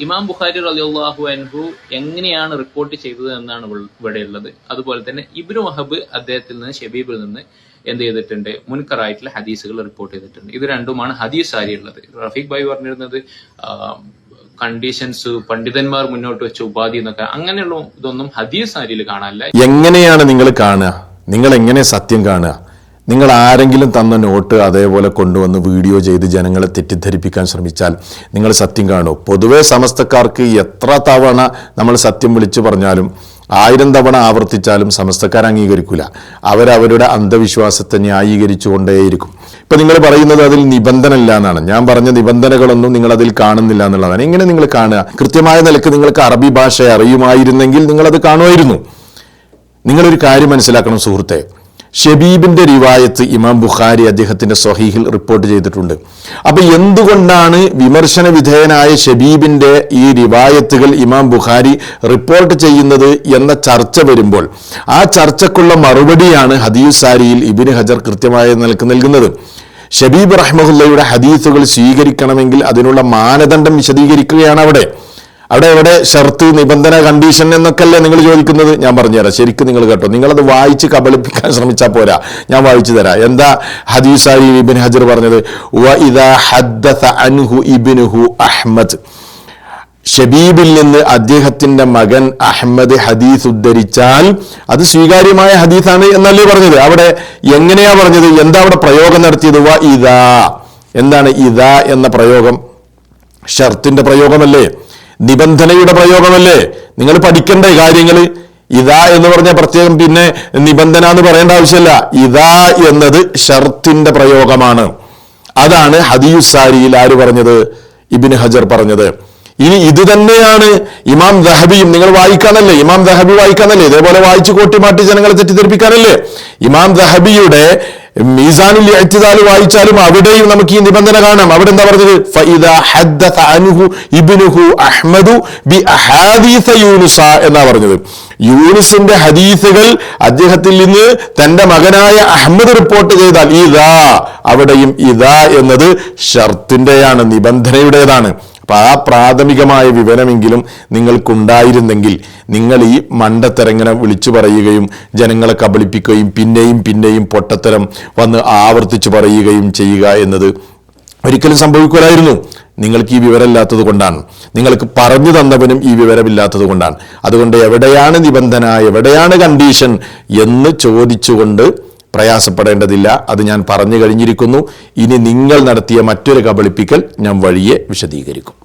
ഇമാം ബുഖാരി റളിയല്ലാഹു അൻഹു എങ്ങനെയാണ് റിപ്പോർട്ട് ചെയ്തത് എന്നാണ് ഇവിടെയുള്ളത്. അതുപോലെ തന്നെ ഇബ്നു വഹബ് അദ്ദേഹത്തിൽ നിന്ന് ഷബീബിൽ നിന്ന് എന്ത് ചെയ്തിട്ടുണ്ട്, മുൻകറായിട്ടുള്ള ഹദീസുകൾ റിപ്പോർട്ട് ചെയ്തിട്ടുണ്ട്. ഇത് രണ്ടുമാണ് ഹദീസ് സാരിയുള്ളത്. റഫീഖ് ഭായി പറഞ്ഞിരുന്നത് കണ്ടീഷൻസ് പണ്ഡിതന്മാർ മുന്നോട്ട് വെച്ച ഉപാധി എന്നൊക്കെ, അങ്ങനെയുള്ള ഇതൊന്നും ഹദീസ് സാരിയിൽ കാണാനില്ല. എങ്ങനെയാണ് നിങ്ങൾ കാണുക? നിങ്ങൾ എങ്ങനെ സത്യം കാണുക? നിങ്ങൾ ആരെങ്കിലും തന്ന നോട്ട് അതേപോലെ കൊണ്ടുവന്ന് വീഡിയോ ചെയ്ത് ജനങ്ങളെ തെറ്റിദ്ധരിപ്പിക്കാൻ ശ്രമിച്ചാൽ നിങ്ങൾ സത്യം കാണൂ. പൊതുവെ സമസ്തക്കാർക്ക് എത്ര തവണ നമ്മൾ സത്യം വിളിച്ചു പറഞ്ഞാലും 1000 തവണ ആവർത്തിച്ചാലും സമസ്തക്കാർ അംഗീകരിക്കില്ല. അവരവരുടെ അന്ധവിശ്വാസത്തെ ന്യായീകരിച്ചു കൊണ്ടേയിരിക്കും. ഇപ്പൊ നിങ്ങൾ പറയുന്നത് അതിൽ നിബന്ധന ഇല്ല എന്നാണ്. ഞാൻ പറഞ്ഞ നിബന്ധനകളൊന്നും നിങ്ങൾ അതിൽ കാണുന്നില്ല എന്നുള്ളതാണ്. എങ്ങനെ നിങ്ങൾ കാണുക? കൃത്യമായ നിലക്ക് നിങ്ങൾക്ക് അറബി ഭാഷ അറിയുമായിരുന്നെങ്കിൽ നിങ്ങളത് കാണുമായിരുന്നു. നിങ്ങളൊരു കാര്യം മനസ്സിലാക്കണം സുഹൃത്തെ, ഷബീബിന്റെ റിവായത്ത് ഇമാം ബുഖാരി അദ്ദേഹത്തിന്റെ സ്വഹീഹിൽ റിപ്പോർട്ട് ചെയ്തിട്ടുണ്ട്. അപ്പൊ എന്തുകൊണ്ടാണ് വിമർശന വിധേയനായ ഷബീബിന്റെ ഈ റിവായത്തുകൾ ഇമാം ബുഖാരി റിപ്പോർട്ട് ചെയ്യുന്നത് എന്ന ചർച്ച വരുമ്പോൾ ആ ചർച്ചക്കുള്ള മറുപടിയാണ് ഹദീസ് സാരിയിൽ ഇബ്നു ഹജർ കൃത്യമായ നിലക്ക് നൽകുന്നത്. ഷബീബ് റഹ്മഹുല്ലയുടെ ഹദീസുകൾ സ്വീകരിക്കണമെങ്കിൽ അതിനുള്ള മാനദണ്ഡം വിശദീകരിക്കുകയാണ് അവിടെ. എവിടെ ഷർത്ത്, നിബന്ധന, കണ്ടീഷൻ എന്നൊക്കെയല്ലേ നിങ്ങൾ ചോദിക്കുന്നത്? ഞാൻ പറഞ്ഞുതരാം, ശരിക്കും നിങ്ങൾ കേട്ടോ. നിങ്ങളത് വായിച്ച് കബളിപ്പിക്കാൻ ശ്രമിച്ചാൽ പോരാ, ഞാൻ വായിച്ചു തരാം. എന്താ ഹദീസായി ഇബ്നു ഹജർ പറഞ്ഞത്? വഇദാ ഹദ്ദസ അൻഹു ഇബ്നുഹു അഹ്മദ്, ഷബീബിൽ നിന്ന് അദ്ദേഹത്തിന്റെ മകൻ അഹ്മദ് ഹദീസ് ഉദ്ധരിച്ചാൽ അത് സ്വീകാര്യമായ ഹദീസാണ് എന്നല്ലേ പറഞ്ഞത്. അവിടെ എങ്ങനെയാ പറഞ്ഞത്? എന്താ അവിടെ പ്രയോഗം നടത്തിയത്? വഇദാ, എന്താണ് ഇദാ എന്ന പ്രയോഗം? ഷർത്തിന്റെ പ്രയോഗമല്ലേ, നിബന്ധനയുടെ പ്രയോഗമല്ലേ? നിങ്ങൾ പഠിക്കേണ്ട കാര്യങ്ങൾ. ഇതാ എന്ന് പറഞ്ഞ പ്രത്യേകം പിന്നെ നിബന്ധന എന്ന് പറയേണ്ട ആവശ്യമില്ല. ഇതാ എന്നത് ഷർത്തിന്റെ പ്രയോഗമാണ്. അതാണ് ഹദീസ് സാരിയിൽ ആര് പറഞ്ഞത്? ഇബ്നു ഹജർ പറഞ്ഞത്. ഇനി ഇത് തന്നെയാണ് ഇമാം ദഹബിയും. നിങ്ങൾ വായിക്കാനല്ലേ, ഇമാം ദഹബി വായിക്കാനല്ലേ, ഇതേപോലെ വായിച്ച് കോട്ടിമാട്ടി ജനങ്ങളെ തെറ്റിദ്ധരിപ്പിക്കാനല്ലേ. ഇമാം ദഹബിയുടെ മീസാനുൽ ഇഅ്തിദാൽ വായിച്ചാലും അവിടെയും നമുക്ക് ഈ നിബന്ധന കാണാം. അവിടെ എന്താ പറഞ്ഞത്? ഫഇദാ ഹദ്ദസ അൻഹു ഇബ്നുഹു അഹ്മദു ബി അഹാദീസ യൂനുസ എന്നാ പറഞ്ഞത്. യൂനുസിന്റെ ഹദീസുകൾ അദ്ദേഹത്തിൽ നിന്ന് തന്റെ മകനായ അഹ്മദ് റിപ്പോർട്ട് ചെയ്താൽ ഇദാ, അവിടെയും ഇദാ എന്നത് ഷർത്തിന്റെയാണ്, നിബന്ധനയുടേതാണ്. അപ്പൊ ആ പ്രാഥമികമായ വിവരമെങ്കിലും നിങ്ങൾക്കുണ്ടായിരുന്നെങ്കിൽ നിങ്ങൾ ഈ മണ്ടത്തരങ്ങനെ വിളിച്ചു പറയുകയും ജനങ്ങളെ കബളിപ്പിക്കുകയും പിന്നെയും പൊട്ടത്തരം വന്ന് ആവർത്തിച്ചു പറയുകയും ചെയ്യുക എന്നത് ഒരിക്കലും സംഭവിക്കില്ലായിരുന്നു. നിങ്ങൾക്ക് ഈ വിവരമില്ലാത്തത് കൊണ്ടാണ്, നിങ്ങൾക്ക് പറഞ്ഞു തന്നവനും ഈ വിവരമില്ലാത്തത് കൊണ്ടാണ്. അതുകൊണ്ട് എവിടെയാണ് നിബന്ധന, എവിടെയാണ് കണ്ടീഷൻ എന്ന് ചോദിച്ചുകൊണ്ട് പ്രയാസപ്പെടേണ്ടതില്ല. അത് ഞാൻ പറഞ്ഞു കഴിഞ്ഞിരിക്കുന്നു. ഇനി നിങ്ങൾ നടത്തിയ മറ്റൊരു കബളിപ്പിക്കൽ ഞാൻ വഴിയെ വിശദീകരിക്കും.